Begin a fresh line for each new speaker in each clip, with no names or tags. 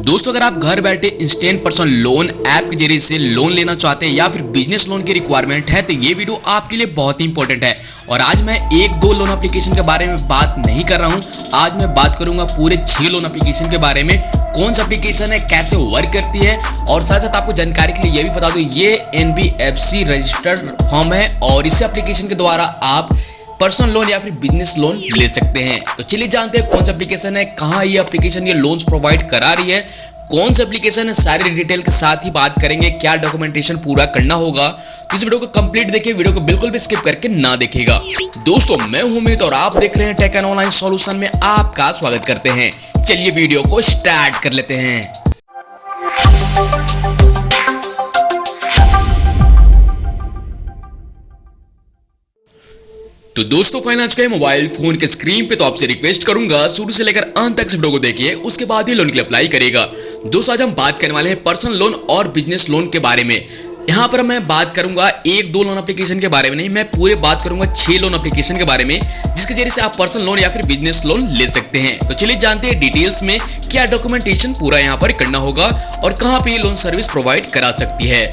दोस्तों, अगर आप घर बैठे इंस्टेंट पर्सनल लोन ऐप के जरिए से लोन लेना चाहते हैं या फिर बिजनेस लोन की रिक्वायरमेंट है तो ये वीडियो आपके लिए बहुत ही इंपॉर्टेंट है। और आज मैं एक दो लोन एप्लीकेशन के बारे में बात नहीं कर रहा हूं, आज मैं बात करूंगा पूरे 6 लोन एप्लीकेशन के बारे में। कौन सा एप्लीकेशन है, कैसे वर्क करती है, और साथ साथ आपको जानकारी के लिए ये भी बता दूं, ये NBFC रजिस्टर्ड फॉर्म है और इस एप्लीकेशन के द्वारा आप पर्सनल लोन या फिर बिजनेस लोन ले सकते हैं। तो चलिए जानते हैं कौन सा एप्लीकेशन है, कहाँ ये एप्लीकेशन ये लोन्स प्रोवाइड करा रही है, कौन सा एप्लीकेशन है, सारी डिटेल के साथ ही बात करेंगे, क्या डॉक्यूमेंटेशन पूरा करना होगा। तो इस वीडियो को कंप्लीट देखिए, वीडियो को बिल्कुल भी स्किप करके ना देखिएगा। दोस्तों, मैं हूं अमित और आप देख रहे हैं टेक एंड ऑनलाइन सॉल्यूशन में आपका स्वागत करते हैं। चलिए वीडियो को स्टार्ट कर लेते हैं। तो दोस्तों, फाइनल आज के मोबाइल फोन के स्क्रीन पे तो आपसे रिक्वेस्ट करूंगा शुरू से लेकर अंत तक इस वीडियो को देखिए, उसके बाद ही लोन के लिए अप्लाई करेगा। दोस्तों, आज हम बात करने वाले हैं पर्सनल लोन और बिजनेस लोन के बारे में। यहाँ पर मैं बात करूंगा एक दो लोन एप्लीकेशन के बारे में नहीं, मैं पूरे बात करूंगा 6 लोन एप्लीकेशन के बारे में, जिसके जरिए से आप पर्सनल लोन या फिर बिजनेस लोन ले सकते हैं। तो चलिए जानते हैं डिटेल्स में क्या डॉक्यूमेंटेशन पूरा यहाँ पर करना होगा और कहाँ पे ये लोन सर्विस प्रोवाइड करा सकती है।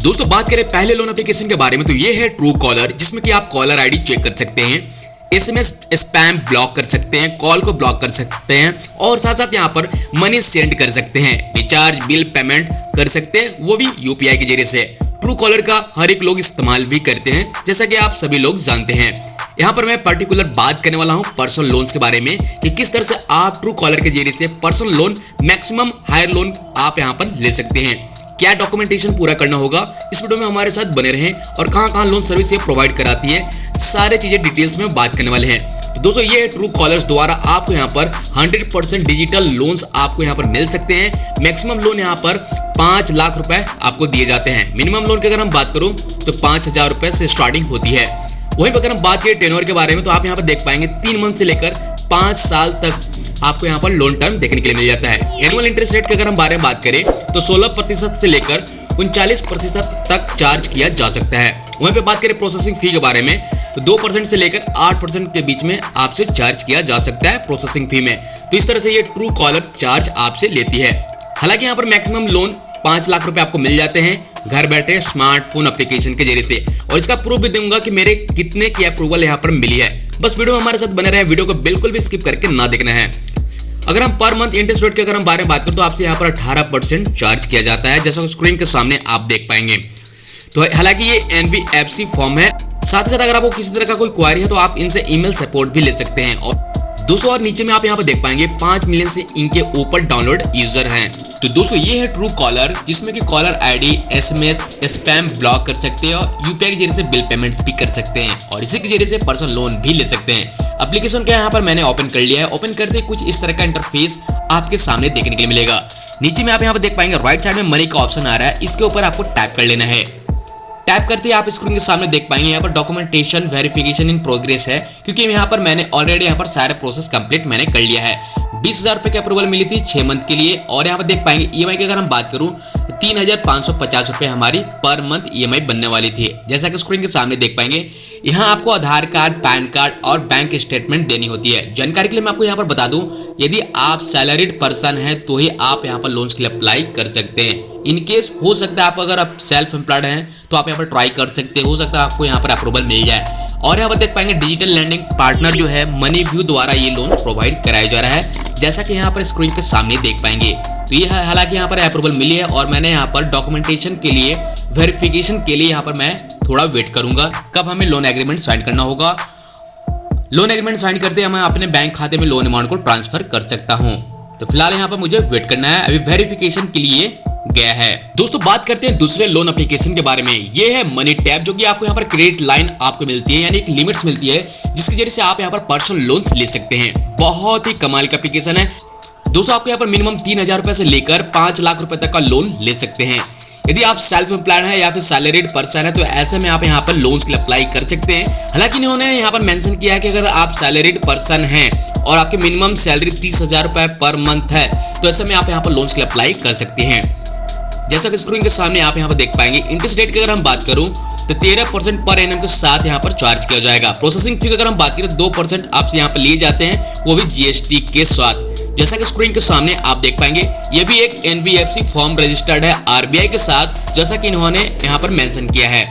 दोस्तों, बात करें पहले लोन एप्लीकेशन के बारे में तो ये है ट्रू कॉलर, जिसमें कि आप कॉलर आईडी चेक कर सकते हैं, SMS स्पैम ब्लॉक कर सकते हैं, कॉल को ब्लॉक कर सकते हैं और साथ साथ यहाँ पर मनी सेंड कर सकते हैं, रिचार्ज बिल पेमेंट कर सकते हैं, वो भी UPI के जरिए से। ट्रू कॉलर का हर एक लोग इस्तेमाल भी करते हैं, जैसा कि आप सभी लोग जानते हैं। यहाँ पर मैं पर्टिकुलर बात करने वाला हूँ पर्सनल लोन्स के बारे में कि किस तरह से आप ट्रू कॉलर के जरिए से personal loan maximum higher loan आप यहाँ पर ले सकते हैं। क्या डॉक्यूमेंटेशन पूरा करना होगा, इस वीडियो में हमारे साथ बने रहें और कहां लोन सर्विस ये प्रोवाइड कराती है, सारे चीजें डिटेल्स में बात करने वाले हैं। तो दोस्तों, ये ट्रू कॉलर्स द्वारा आपको यहाँ पर 100% डिजिटल लोन्स आपको यहाँ पर मिल सकते हैं। मैक्सिमम लोन यहाँ पर 5 लाख रुपए आपको दिए जाते हैं। मिनिमम लोन की अगर हम बात करूं तो 5,000 रुपए से स्टार्टिंग होती है। वहीं पर अगर हम बात करें टेन्योर के बारे में तो आप यहाँ पर देख पाएंगे 3 मंथ से लेकर 5 साल तक आपको यहाँ पर लोन टर्म देखने के लिए मिल जाता है। एनुअल इंटरेस्ट रेट के अगर हम बारे में बात करें तो 16% से लेकर 39% तक चार्ज किया जा सकता है। वहीं पे बात करें प्रोसेसिंग फी के बारे में तो 2% से लेकर 8% के बीच में आपसे चार्ज किया जा सकता है प्रोसेसिंग फी में। तो इस तरह से ये ट्रू कॉलर चार्ज आपसे लेती है। हालांकि यहाँ पर मैक्सिमम लोन 5 लाख रुपए आपको मिल जाते हैं घर बैठे स्मार्टफोन एप्लीकेशन के जरिए से, और इसका प्रूफ भी दूंगा कि मेरे कितने की अप्रूवल यहाँ पर मिली है। बस वीडियो में हमारे साथ बने रहे, वीडियो को बिल्कुल भी स्किप करके ना देखना है। अगर हम पर मंथ इंटरेस्ट रेट के अगर हम बारे में बात करें तो आपसे यहाँ पर 18% चार्ज किया जाता है, जैसा स्क्रीन के सामने आप देख पाएंगे। तो हालांकि ये NBFC फॉर्म है। साथ ही साथ अगर आपको किसी तरह का कोई क्वारी है तो आप इनसे ईमेल सपोर्ट भी ले सकते हैं। और दोस्तों, और नीचे में आप यहाँ पर देख पाएंगे 5 मिलियन से इनके ऊपर डाउनलोड यूजर हैं। तो दोस्तों, ये है ट्रू कॉलर, जिसमें कि caller ID SMS spam block कर सकते हैं और UPI के जरिए से बिल पेमेंट्स भी कर सकते हैं और इसी के जरिए से पर्सनल लोन भी ले सकते हैं। एप्लीकेशन क्या यहाँ पर मैंने ओपन कर लिया है। ओपन करते ही कुछ इस तरह का इंटरफेस आपके सामने देखने के लिए मिलेगा। नीचे में आप यहाँ पर देख पाएंगे राइट साइड में मनी का ऑप्शन आ रहा है, इसके ऊपर आपको टैप कर लेना है। टैप करते ही आप स्क्रीन के सामने देख पाएंगे यहाँ पर डॉक्यूमेंटेशन वेरिफिकेशन इन प्रोग्रेस है, क्योंकि यहाँ पर मैंने ऑलरेडी यहाँ पर सारे प्रोसेस कंप्लीट मैंने कर लिया है। 20,000 रुपए की अप्रूवल मिली थी 6 मंथ के लिए। और यहाँ पर देख पाएंगे EMI की अगर हम बात करूँ 3,550 रुपए हमारी पर मंथ EMI बनने वाली थी। जैसा कि स्क्रीन के सामने देख पाएंगे, यहाँ आपको आधार कार्ड, पैन कार्ड और बैंक स्टेटमेंट देनी होती है। जानकारी के लिए मैं आपको यहाँ पर बता दूं, यदि आप सैलरीड पर्सन हैं तो ही आप यहाँ पर लोन्स के लिए अप्लाई कर सकते हैं। इनकेस हो सकता है आप अगर आप सेल्फ एम्प्लॉयड हैं तो आप यहाँ पर ट्राई कर सकते हैं, हो सकता है आपको यहाँ पर अप्रूवल मिल जाए। और यहाँ पर देख पाएंगे डिजिटल लैंडिंग पार्टनर जो है मनी व्यू द्वारा ये लोन प्रोवाइड कराया जा रहा है, जैसा कि यहाँ पर स्क्रीन के सामने देख पाएंगे। तो ये हालांकि यहाँ पर अप्रूवल मिली है और मैंने यहाँ पर डॉक्यूमेंटेशन के लिए वेरिफिकेशन के लिए यहाँ पर मैं थोड़ा वेट करूंगा कब हमें लोन एग्रीमेंट साइन करना होगा। लोन एग्रीमेंट साइन करते मैं अपने बैंक खाते में लोन अमाउंट को ट्रांसफर कर सकता हूँ। तो फिलहाल यहाँ पर मुझे वेट करना है, अभी वेरिफिकेशन के लिए गया है। दोस्तों, बात करते हैं दूसरे लोन एप्लीकेशन के बारे में। ये है मनी टैप, जो कि आपको यहाँ पर क्रेडिट लाइन आपको मिलती है, यानी एक लिमिट्स मिलती है, जिसके जरिए से आप यहाँ पर पर्सनल लोन्स ले सकते हैं। बहुत ही कमाल का एप्लीकेशन है। दोस्तों, आपको यहाँ पर मिनिमम 3,000 रुपए से लेकर 5 लाख रुपए तक का लोन ले सकते हैं। यदि आप सेल्फ एम्प्लॉयड है या फिर सैलरीड पर्सन है तो ऐसे में आप यहाँ पर लोन्स के लिए अप्लाई कर सकते हैं। हालांकि इन्होंने यहाँ पर मेंशन किया है कि अगर आप सैलरीड पर्सन हैं और आपकी मिनिमम सैलरी 30,000 रुपए पर मंथ है तो ऐसे में आप यहाँ पर लोन्स के लिए अप्लाई कर सकते हैं। जैसा कि स्क्रीन के सामने आप यहाँ पर देख पाएंगे, इंटरेस्ट रेट की अगर हम बात करूं तो 13% पर एनम के साथ यहाँ पर चार्ज किया जाएगा। प्रोसेसिंग फी अगर हम बात करें 2% आपसे यहाँ पर लिए जाते हैं, वो भी GST के साथ। जैसा कि स्क्रीन के सामने आप देख पाएंगे, ये भी एक NBFC फॉर्म रजिस्टर्ड है RBI के साथ, जैसा कि इन्होंने यहाँ पर मेंशन किया है।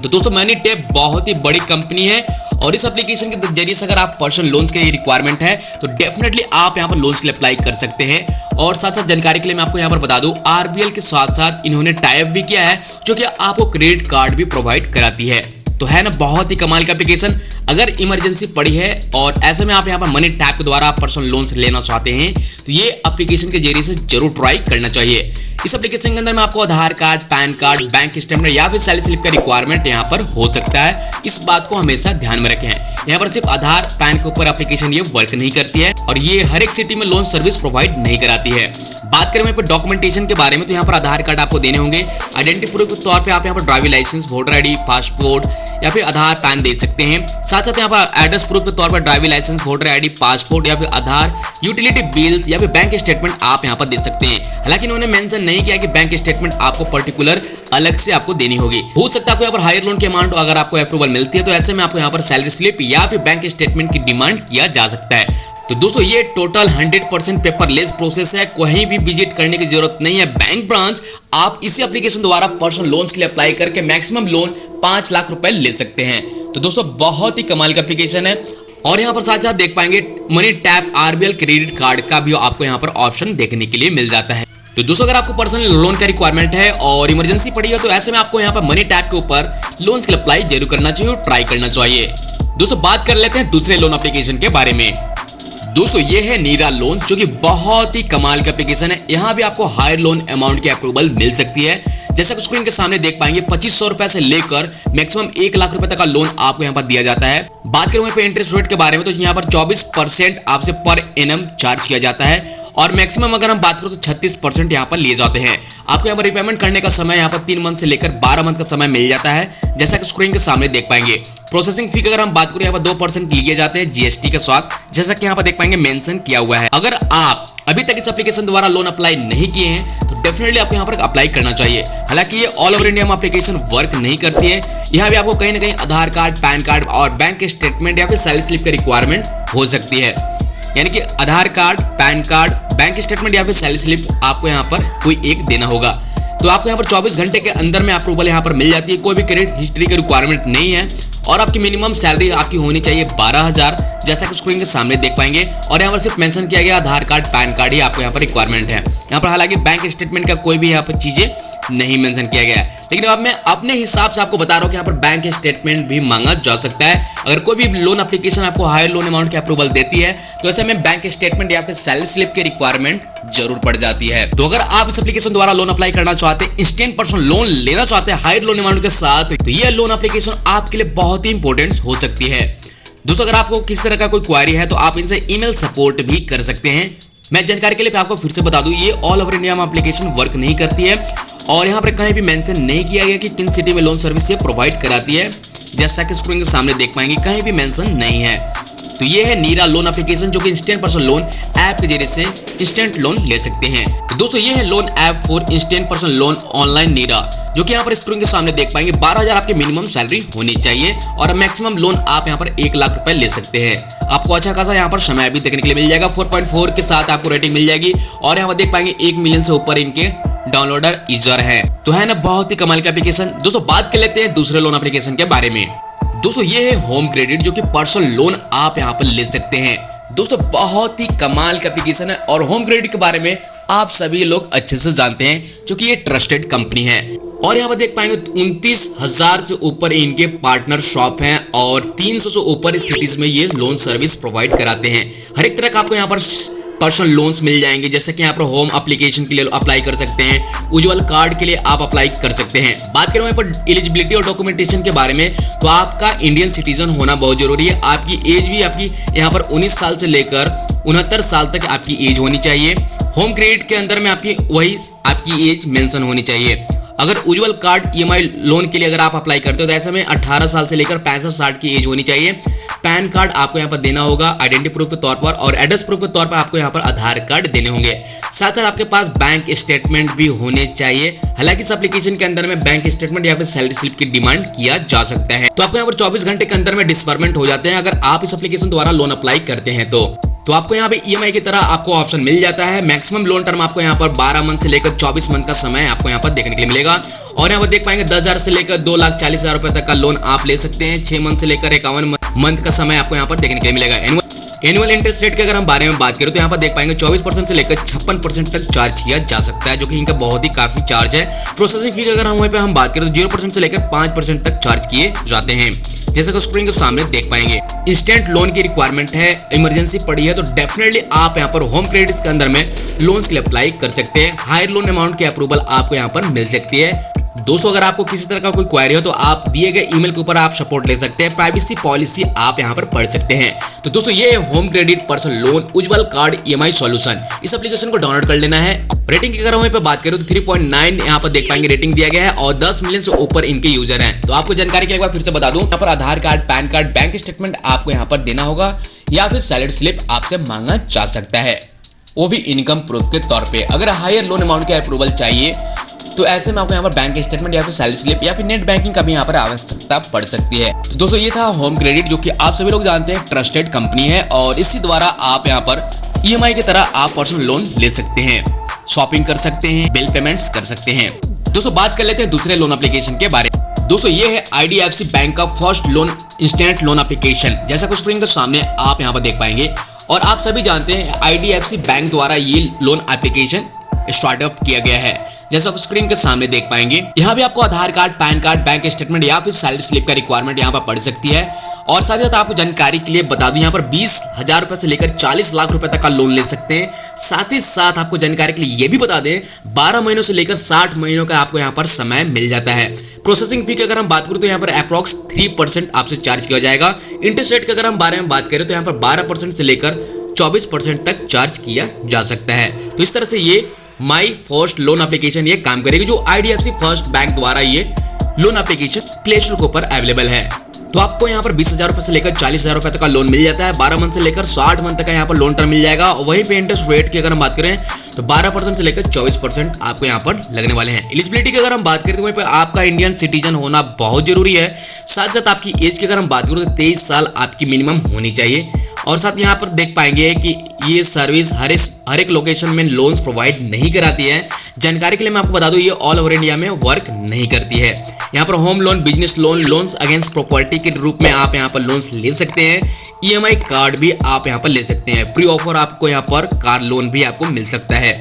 तो दोस्तों मनी टैप बहुत ही बड़ी कंपनी है और इस एप्लीकेशन के जरिए से अगर आप पर्सनल लोन्स के रिक्वायरमेंट है तो डेफिनेटली आप यहाँ पर लोन्स के लिए अप्लाई कर सकते हैं। और साथ साथ जानकारी के लिए मैं आपको यहाँ पर बता दूं, RBL के साथ साथ इन्होंने टाई अप भी किया है जो कि आपको क्रेडिट कार्ड भी प्रोवाइड कराती है। तो है ना बहुत ही कमाल का एप्लीकेशन। अगर इमरजेंसी पड़ी है और ऐसे में आप यहाँ पर मनी टैप के द्वारा पर्सनल लोन्स लेना चाहते हैं तो ये एप्लीकेशन के जरिए से जरूर ट्राई करना चाहिए। इस एप्लीकेशन के अंदर में आपको Aadhaar card, PAN card, bank statement या फिर सैलरी स्लिप का रिक्वायरमेंट यहाँ पर हो सकता है। इस बात को हमेशा ध्यान में रखें। यहाँ पर सिर्फ आधार पैन के ऊपर एप्लीकेशन ये वर्क नहीं करती है और ये हर एक सिटी में लोन सर्विस प्रोवाइड नहीं कराती है। बात करें यहाँ पर डॉक्यूमेंटेशन के बारे में तो यहाँ पर आधार कार्ड आपको देने होंगे। आइडेंटिटी प्रूफ के तौर पे आप यहाँ पर driving licence, voter ID, passport या फिर आधार पैन दे सकते हैं। साथ साथ यहाँ पर एड्रेस प्रूफ के तौर पर driving licence, voter ID, passport या फिर आधार, यूटिलिटी बिल्स या फिर बैंक स्टेटमेंट आप यहाँ पर दे सकते हैं। हालांकि इन्होंने मेंशन नहीं किया कि बैंक स्टेटमेंट आपको पर्टिकुलर अलग से आपको देनी होगी। हो सकता है आपको यहाँ पर हायर लोन की अमाउंट अगर आपको अप्रूवल मिलती है तो ऐसे में आपको यहाँ पर सैलरी स्लिप या फिर बैंक स्टेटमेंट की डिमांड किया जा सकता है। तो दोस्तों ये टोटल 100% पेपरलेस प्रोसेस है, कहीं भी विजिट करने की जरूरत नहीं है बैंक ब्रांच। आप इसी एप्लीकेशन द्वारा पर्सनल लोन्स के लिए अप्लाई करके मैक्सिमम लोन 5 लाख रुपए ले सकते हैं। तो दोस्तों बहुत ही कमाल का एप्लीकेशन है। और यहाँ पर साथ साथ देख पाएंगे money tap RBL credit card का भी आपको यहाँ पर ऑप्शन देखने के लिए मिल जाता है। तो दोस्तों अगर आपको पर्सनल लोन का रिक्वायरमेंट है और इमरजेंसी पड़ी है तो ऐसे में आपको यहाँ पर मनी टैप के ऊपर लोन्स के लिए अप्लाई जरूर करना चाहिए और ट्राई करना चाहिए। दोस्तों बात कर लेते हैं दूसरे लोन एप्लीकेशन के बारे में। दोस्तों ये है नीरा लोन जो कि बहुत ही कमाल का एप्लीकेशन है। यहाँ भी आपको हायर लोन अमाउंट की अप्रूवल मिल सकती है। जैसा कि स्क्रीन के सामने देख पाएंगे 2500 रुपए से लेकर मैक्सिमम 1 लाख रुपए तक का लोन आपको यहाँ पर दिया जाता है। बात करूँ यहाँ पे इंटरेस्ट रेट के बारे में तो यहाँ पर 24% आपसे पर एनम चार्ज किया जाता है और मैक्सिमम अगर हम बात करें तो 36% यहाँ पर लिए जाते हैं। आपको यहाँ पर रिपेमेंट करने का समय यहाँ पर 3 मंथ से लेकर 12 मंथ का समय मिल जाता है। जैसा कि स्क्रीन के सामने देख पाएंगे प्रोसेसिंग फी की अगर हम बात करें यहाँ पर 2% लिए जाते हैं GST के साथ, जैसा कि यहाँ पर देख पाएंगे मेंशन किया हुआ है। अगर आप अभी तक इस एप्लीकेशन द्वारा लोन अप्लाई नहीं किए हैं तो डेफिनेटली आपको यहाँ पर अप्लाई करना चाहिए। हालांकि ये ऑल ओवर इंडिया में एप्लीकेशन वर्क नहीं करती है। यहाँ भी आपको कहीं ना कहीं आधार कार्ड, पैन कार्ड और बैंक स्टेटमेंट या फिर सैलरी स्लिप का रिक्वायरमेंट हो सकती है। यानी कि Aadhaar card, PAN card, bank statement या फिर सैलरी स्लिप आपको यहाँ पर कोई एक देना होगा। तो आपको यहाँ पर 24 घंटे के अंदर में अप्रूवल यहाँ पर मिल जाती है। कोई भी क्रेडिट हिस्ट्री की रिक्वायरमेंट नहीं है और आपकी मिनिमम सैलरी आपकी होनी चाहिए 12,000, जैसा कि स्क्रीन के सामने देख पाएंगे। और यहाँ पर सिर्फ मेंशन किया गया आधार कार्ड, पैन कार्ड ही आपको यहाँ पर रिक्वायरमेंट है। यहाँ पर हालांकि बैंक स्टेटमेंट का कोई भी यहाँ पर चीजें नहीं मेंशन किया गया है, लेकिन अब मैं अपने हिसाब से आपको बता रहा हूँ कि यहाँ पर बैंक स्टेटमेंट भी मांगा जा सकता है। अगर कोई भी लोन एप्लीकेशन आपको हायर लोन अमाउंट की अप्रूवल देती है तो ऐसे में बैंक स्टेटमेंट या फिर सैलरी स्लिप की रिक्वायरमेंट जरूर पड़ जाती है। तो अगर आप इस एप्लीकेशन द्वारा लोन अप्लाई करना चाहते हैं, इंस्टेंट पर्सनल लोन लेना चाहते हैं हायर लोन अमाउंट के साथ, तो यह लोन एप्लीकेशन आपके लिए बहुत ही इंपॉर्टेंट हो सकती है। दोस्तों अगर आपको किसी तरह का कोई क्वेरी है तो आप इनसे ईमेल सपोर्ट भी कर सकते हैं। मैं जानकारी के लिए आपको फिर से बता दूं, ये ऑल ओवर इंडिया में एप्लीकेशन वर्क नहीं करती है और यहाँ पर कहीं भी मेंशन नहीं किया गया कि किन सिटी में लोन सर्विस ये प्रोवाइड कराती है। जैसा कि स्क्रीन के सामने देख पाएंगे कहीं भी मेंशन नहीं है। तो ये है नीरा लोन एप्लीकेशन जो कि इंस्टेंट पर्सनल लोन ऐप के जरिए से इंस्टेंट लोन ले सकते हैं। तो दोस्तों ये है loan app for instant personal loan online Nira, जो कि यहाँ पर स्क्रीन के सामने देख पाएंगे 12,000 आपकी मिनिमम सैलरी होनी चाहिए और मैक्सिमम लोन आप यहाँ पर 1 लाख रुपए ले सकते हैं। आपको अच्छा खासा यहाँ पर समय भी देखने के लिए मिल जाएगा। 4.4 के साथ आपको रेटिंग मिल जाएगी और यहाँ पर देख पाएंगे 1 मिलियन से ऊपर इनके डाउनलोडर यूजर है। तो है ना बहुत ही कमाल का एप्लीकेशन। दोस्तों बात कर लेते हैं दूसरे लोन एप्लीकेशन के बारे में। दोस्तों ये है होम क्रेडिट जो कि पर्सनल लोन आप यहाँ पर ले सकते हैं। दोस्तों बहुत ही कमाल का एप्लीकेशन है और होम क्रेडिट के बारे में आप सभी लोग अच्छे से जानते हैं क्योंकि ये ट्रस्टेड कंपनी है। और यहाँ पर देख पाएंगे 29,000 से ऊपर इनके पार्टनर शॉप हैं और 300 से ऊपर सिटीज में ये लोन सर्विस प्रोवाइड कराते हैं। हर एक तरह का आपको यहाँ पर पर्सनल लोन्स मिल जाएंगे, जैसे कि यहाँ पर होम एप्लीकेशन के लिए अप्लाई कर सकते हैं, उज्ज्वल कार्ड के लिए आप अप्लाई कर सकते हैं। बात करें यहाँ पर एलिजिबिलिटी और डॉक्यूमेंटेशन के बारे में तो आपका इंडियन सिटीजन होना बहुत जरूरी है। आपकी एज भी आपकी यहाँ पर 19 साल से लेकर 69 साल तक आपकी एज होनी चाहिए। होम क्रेडिट के अंदर में आपकी वही आपकी एज मेंशन होनी चाहिए। अगर उज्ज्वल कार्ड EMI लोन के लिए अगर आप अप्लाई करते हो तो ऐसे में 18 साल से लेकर 65-60 की एज होनी चाहिए। पैन कार्ड आपको यहाँ पर देना होगा आइडेंटिटी प्रूफ के तौर पर और एड्रेस प्रूफ के तौर पर आपको यहाँ पर आधार कार्ड देने होंगे। साथ साथ आपके पास बैंक स्टेटमेंट भी होने चाहिए। हालांकि इस एप्लीकेशन के अंदर में बैंक स्टेटमेंट या फिर सैलरी स्लिप की डिमांड किया जा सकता है। तो आपको यहाँ पर 24 घंटे के अंदर में डिसबर्समेंट हो जाते हैं अगर आप इस एप्लीकेशन द्वारा लोन अप्लाई करते हैं तो। तो आपको यहाँ पे ईएमआई की तरह आपको ऑप्शन मिल जाता है। मैक्सिमम लोन टर्म आपको यहाँ पर 12 मंथ से लेकर 24 मंथ का समय आपको यहाँ पर देखने के लिए मिलेगा। और यहाँ पर देख पाएंगे 10,000 से लेकर 2,40,000 रुपए तक का लोन आप ले सकते हैं। 6 मंथ से लेकर 51 मंथ का समय आपको यहाँ पर देखने के लिए मिलेगा। एनुअल इंटरेस्ट रेट के अगर हम बारे में बात करें तो यहाँ पर देख पाएंगे 24% से लेकर 56% तक चार्ज किया जा सकता है, जो कि इनका बहुत ही काफी चार्ज है। प्रोसेसिंग फी अगर हम वहीं पे हम बात करें तो 0% से लेकर 5% तक चार्ज किए जाते हैं, जैसा कि स्क्रीन के सामने देख पाएंगे। इंस्टेंट लोन की रिक्वायरमेंट है, इमरजेंसी पड़ी है तो डेफिनेटली आप यहाँ पर होम क्रेडिट के अंदर में लोन्स के लिए अप्लाई कर सकते हैं। हायर लोन अमाउंट की अप्रूवल आपको यहाँ पर मिल सकती है। दोस्तों, अगर आपको किसी तरह का कोई क्वेरी हो तो आप दिए गए ईमेल के ऊपर आप सपोर्ट ले सकते हैं। प्राइवेसी पॉलिसी आप यहां पर पढ़ सकते हैं। तो दोस्तों, ये है होम क्रेडिट पर्सनल लोन उज्ज्वल कार्ड ईएमआई सॉल्यूशन। इस एप्लीकेशन को डाउनलोड कर लेना है। रेटिंग की अगर हम पे बात करें तो 3.9 यहां पर देख पाएंगे रेटिंग दिया गया है और 10 मिलियन से ऊपर इनके यूजर हैं। तो आपको जानकारी के एक बार फिर से बता दूं, यहाँ पर Aadhaar card, PAN card, bank statement आपको यहाँ पर देना होगा या फिर सैलरी स्लिप आपसे मांगा जा सकता है, वो भी इनकम प्रूफ के तौर पे। अगर हायर लोन अमाउंट के अप्रूवल चाहिए तो ऐसे में आपको यहाँ पर बैंक स्टेटमेंट या फिर सैलरी स्लिप या फिर नेट बैंकिंग का भी यहाँ पर आवश्यकता पड़ सकती है। तो दोस्तों, ये था होम क्रेडिट, जो कि आप सभी लोग जानते हैं ट्रस्टेड कंपनी है और इसी द्वारा आप यहाँ पर ईएमआई की तरह आप पर्सनल लोन ले सकते हैं, शॉपिंग कर सकते हैं, बिल पेमेंट्स कर सकते हैं। दोस्तों, बात कर लेते हैं दूसरे लोन एप्लीकेशन के बारे में। दोस्तों, ये है IDFC बैंक का first loan instant loan application, जैसा कि स्क्रीन के सामने आप यहाँ पर देख पाएंगे। और आप सभी जानते हैं IDFC बैंक द्वारा ये लोन एप्लीकेशन स्टार्टअप किया गया है, जैसा कि स्क्रीन के सामने देख पाएंगे। यहाँ भी आपको Aadhaar card, PAN card, bank statement या फिर सैलरी स्लिप का रिक्वायरमेंट यहाँ पर पड़ सकती है। और साथ ही साथ आपको जानकारी के लिए बता दूं, यहाँ पर 20,000 रुपए से लेकर 40 लाख रुपए तक का लोन ले सकते हैं। साथ ही साथ आपको जानकारी के लिए ये भी बता दें, 12 महीनों से लेकर 60 महीनों का आपको यहाँ पर समय मिल जाता है। प्रोसेसिंग फी की अगर हम बात करें तो यहाँ पर अप्रॉक्स 3% आपसे चार्ज किया जाएगा। इंटरेस्ट रेट के अगर हम बारे में बात करें तो यहाँ पर 12% से लेकर 24% तक चार्ज किया जा सकता है। तो इस तरह से ये माई फर्स्ट लोन एप्लीकेशन ये काम करेगी, जो IDFC फर्स्ट बैंक द्वारा ये लोन एप्लीकेशन प्ले स्टोर के ऊपर अवेलेबल है। तो आपको यहाँ पर 20,000 रुपए से लेकर 40,000 रुपए तक का लोन मिल जाता है। 12 मंथ से लेकर 60 मंथ तक का यहाँ पर लोन टर्म मिल जाएगा। वहीं पे इंटरेस्ट रेट की अगर हम बात करें तो 12% से लेकर 24% आपको यहाँ पर लगने वाले हैं। एलिजिबिलिटी की अगर हम बात करें तो वहीं पे आपका इंडियन सिटीजन होना बहुत जरूरी है। साथ साथ आपकी एज की अगर हम बात करें तो 23 साल आपकी मिनिमम होनी चाहिए। और साथ यहाँ पर देख पाएंगे कि ये सर्विस हर एक लोकेशन में लोन्स प्रोवाइड नहीं कराती है। जानकारी के लिए मैं आपको बता दूं, ये ऑल ओवर इंडिया में वर्क नहीं करती है। यहाँ पर home loan, business loan, loans against property के रूप में आप यहाँ पर लोन्स ले सकते हैं। ईएमआई कार्ड भी आप यहाँ पर ले सकते हैं। प्री ऑफर आपको यहाँ पर कार लोन भी आपको मिल सकता है।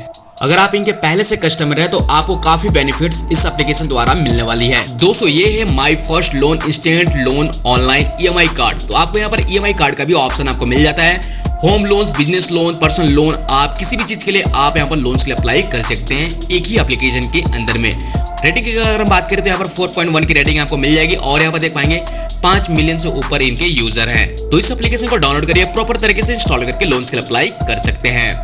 अगर आप इनके पहले से कस्टमर है तो आपको काफी बेनिफिट्स इस एप्लीकेशन द्वारा मिलने वाली है। दोस्तों, ये है my first loan instant loan online EMI card. तो आपको यहाँ पर ईएमआई कार्ड का भी ऑप्शन आपको मिल जाता है। Home loans, business loan, personal loan, आप किसी भी चीज के लिए आप यहाँ पर लोन्स के लिए अप्लाई कर सकते हैं एक ही एप्लीकेशन के अंदर में। रेटिंग की अगर हम बात करें तो यहाँ पर 4.1 की रेटिंग आपको मिल जाएगी और यहाँ पर देख पाएंगे 5 मिलियन से ऊपर इनके यूजर हैं। तो इस एप्लीकेशन को डाउनलोड करिए, प्रॉपर तरीके से इंस्टॉल करके लोन्स के लिए अप्लाई कर सकते हैं।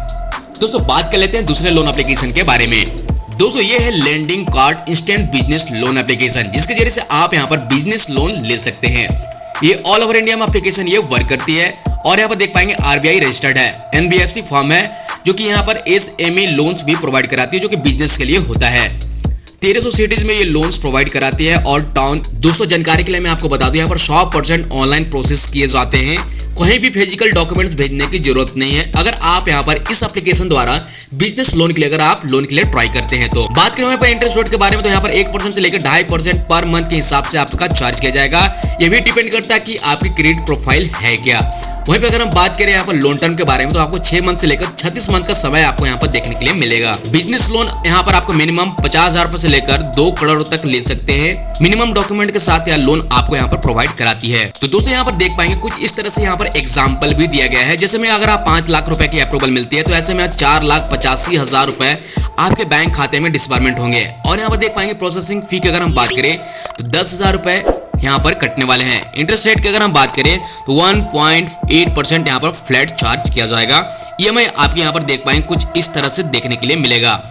दोस्तों, बात कर लेते हैं दूसरे लोन एप्लीकेशन के बारे में। दोस्तों, ये है lending card instant business loan application, जिसके जरिए से आप यहाँ पर बिजनेस लोन ले सकते हैं। ये ऑल ओवर इंडिया में एप्लीकेशन ये वर्क करती है और यहाँ पर देख पाएंगे RBI रजिस्टर्ड है। NBFC फॉर्म है, जो कि यहाँ पर SME लोन्स भी प्रोवाइड कराती है, जो कि बिजनेस के लिए होता है। 1300 सिटीज में ये लोन्स प्रोवाइड कराती है और टाउन। दोस्तों, जानकारी के लिए मैं आपको बता दूं, यहाँ पर 100% ऑनलाइन प्रोसेस किए जाते हैं। कहीं भी फिजिकल डॉक्यूमेंट्स भेजने की जरूरत नहीं है। अगर आप यहाँ पर इस एप्लीकेशन द्वारा बिजनेस लोन के लिए अगर आप लोन के लिए ट्राई करते हैं तो बात करें यहाँ पर इंटरेस्ट रेट के बारे में तो यहाँ पर 1% से लेकर 2.5% पर मंथ के हिसाब से आपका चार्ज किया जाएगा। ये भी डिपेंड करता है कि आपकी क्रेडिट प्रोफाइल है क्या। वहीं पे अगर हम बात करें यहाँ पर लोन टर्म के बारे में तो आपको 6 मंथ से लेकर 36 मंथ का समय आपको यहाँ पर देखने के लिए मिलेगा। बिजनेस लोन यहाँ पर आपको मिनिमम 50,000 रुपए से लेकर 2 करोड़ तक ले सकते हैं। मिनिमम डॉक्यूमेंट के साथ यह लोन आपको यहाँ पर प्रोवाइड कराती है। तो दोस्तों, यहाँ पर देख पाएंगे कुछ इस तरह से यहाँ पर एग्जाम्पल भी दिया गया है। जैसे में अगर आप 5 लाख रुपए की अप्रूवल मिलती है तो ऐसे में 4,85,000 रुपए आपके बैंक खाते में डिस्बर्समेंट होंगे। और यहाँ पर देख पाएंगे प्रोसेसिंग फी की अगर हम बात करें तो 10,000 रुपए यहाँ पर कटने वाले हैं। इंटरेस्ट रेट की अगर हम बात करें तो 1.8% यहाँ पर फ्लैट चार्ज किया जाएगा। ईएमआई आपके यहाँ पर देख पाएंगे कुछ इस तरह से देखने के लिए मिलेगा।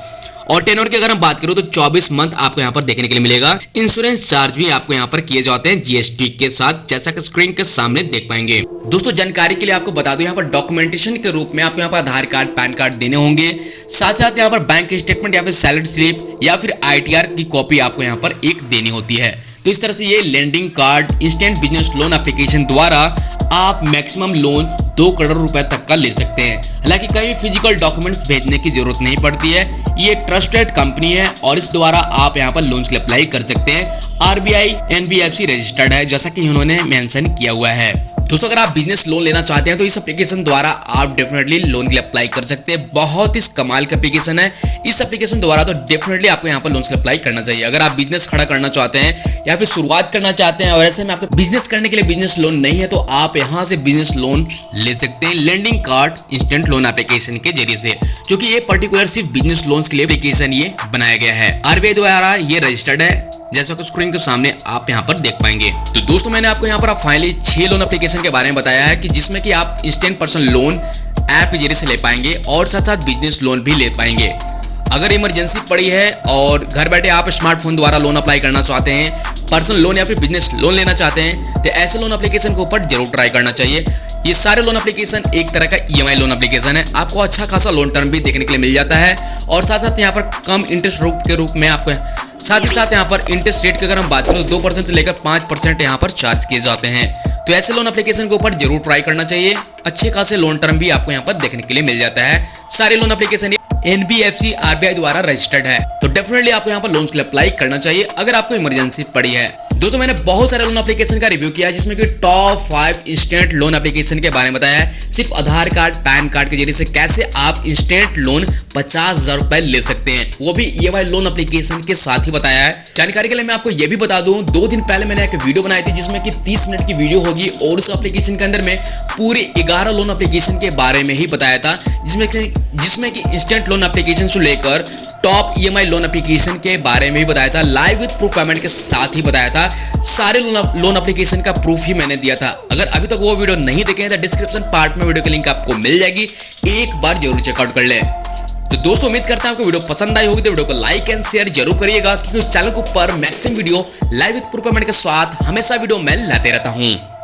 और टेनर की अगर हम बात करें तो 24 मंथ आपको यहाँ पर देखने के लिए मिलेगा। इंश्योरेंस चार्ज भी आपको यहाँ पर किए जाते हैं GST के साथ, जैसा कि स्क्रीन के सामने देख पाएंगे। दोस्तों, जानकारी के लिए आपको बता दूं, यहाँ पर डॉक्यूमेंटेशन के रूप में आपको यहाँ पर आधार कार्ड, पैन कार्ड देने होंगे। साथ साथ यहाँ पर बैंक स्टेटमेंट या फिर सैलरी स्लिप या फिर ITR की कॉपी आपको यहाँ पर एक देनी होती है। तो इस तरह से ये lending card instant business loan application द्वारा आप मैक्सिमम लोन 2 करोड़ रुपए तक का ले सकते हैं। हालांकि कहीं फिजिकल डॉक्यूमेंट्स भेजने की जरूरत नहीं पड़ती है। ये ट्रस्टेड कंपनी है और इस द्वारा आप यहाँ पर लोन्स के लिए अप्लाई कर सकते हैं। RBI NBFC रजिस्टर्ड है, जैसा कि उन्होंने मेंशन किया हुआ है। दोस्तों, अगर आप बिजनेस लोन लेना चाहते हैं तो इस एप्लीकेशन द्वारा आप डेफिनेटली लोन के लिए अप्लाई कर सकते हैं। बहुत ही कमाल का एप्लीकेशन है। इस एप्लीकेशन द्वारा तो डेफिनेटली आपको यहाँ पर लोन के लिए अप्लाई करना चाहिए। अगर आप बिजनेस खड़ा करना चाहते हैं या फिर शुरुआत करना चाहते हैं और ऐसे में आपको बिजनेस करने के लिए बिजनेस लोन नहीं है, तो आप यहाँ से बिजनेस लोन ले सकते हैं lending card instant loan application के जरिए से, जो कि ये पर्टिकुलर सिर्फ बिजनेस लोन्स के लिए एप्लीकेशन ये बनाया गया है। RBI द्वारा ये रजिस्टर्ड है, जैसा कि स्क्रीन के सामने आप यहाँ पर देख पाएंगे। तो दोस्तों, मैंने आपको यहाँ पर फाइनली 6 लोन एप्लीकेशन के बारे में बताया है कि जिसमें कि आप इंस्टेंट पर्सनल लोन ऐप के जरिए से ले पाएंगे और साथ साथ बिजनेस लोन भी ले पाएंगे। अगर इमरजेंसी पड़ी है और घर बैठे आप स्मार्टफोन द्वारा लोन अप्लाई करना चाहते हैं, पर्सनल लोन या फिर बिजनेस लोन लेना चाहते हैं, तो ऐसे लोन एप्लीकेशन के ऊपर जरूर ट्राई करना चाहिए। ये सारे लोन एप्लीकेशन एक तरह का EMI लोन एप्लीकेशन है। आपको अच्छा खासा लोन टर्म भी देखने के लिए मिल जाता है और साथ साथ यहाँ पर कम इंटरेस्ट रेट के रूप में आपको साथ ही साथ यहाँ पर इंटरेस्ट रेट की अगर हम बात करें तो 2% से लेकर 5% यहाँ पर चार्ज किए जाते हैं। तो ऐसे लोन एप्लीकेशन के ऊपर जरूर ट्राई करना चाहिए। अच्छे खासे लोन टर्म भी आपको यहाँ पर देखने के लिए मिल जाता है। सारे लोन एप्लीकेशन NBFC RBI द्वारा रजिस्टर्ड है, तो डेफिनेटली आपको यहाँ पर लोन के लिए अप्लाई करना चाहिए अगर आपको इमरजेंसी पड़ी है। दोस्तों, मैंने बहुत सारे लोन एप्लीकेशन का रिव्यू किया है, जिसमें कि टॉप 5 इंस्टेंट लोन एप्लीकेशन के बारे में बताया है। सिर्फ आधार कार्ड पैन कार्ड के जरिए से कैसे आप इंस्टेंट लोन 50,000 रुपए ले सकते हैं, वो भी EMI लोन एप्लीकेशन के साथ ही बताया है। जानकारी के लिए मैं आपको ये भी बता दूं, 2 दिन पहले मैंने एक वीडियो बनाई थी जिसमें कि 30 मिनट की वीडियो होगी और उस एप्लीकेशन के अंदर में पूरे 11 लोन एप्लीकेशन के बारे में ही बताया था, जिसमें कि इंस्टेंट लोन एप्लीकेशन से लेकर टॉप EMI लोन एप्लीकेशन के बारे में भी बताया था, लाइव विद प्रूफ पेमेंट के साथ ही बताया था। सारे लोन एप्लीकेशन का प्रूफ ही मैंने दिया था। अगर अभी तक वो वीडियो नहीं देखे हैं तो डिस्क्रिप्शन पार्ट में वीडियो की लिंक आपको मिल जाएगी, एक बार जरूर चेकआउट कर ले। तो दोस्तों, उम्मीद करता हूं आपको वीडियो पसंद आई होगी, तो वीडियो को लाइक एंड शेयर जरूर करिएगा, क्योंकि उस चैनल के ऊपर maximum video live with proof payment के साथ हमेशा वीडियो मैं लाते रहता हूं।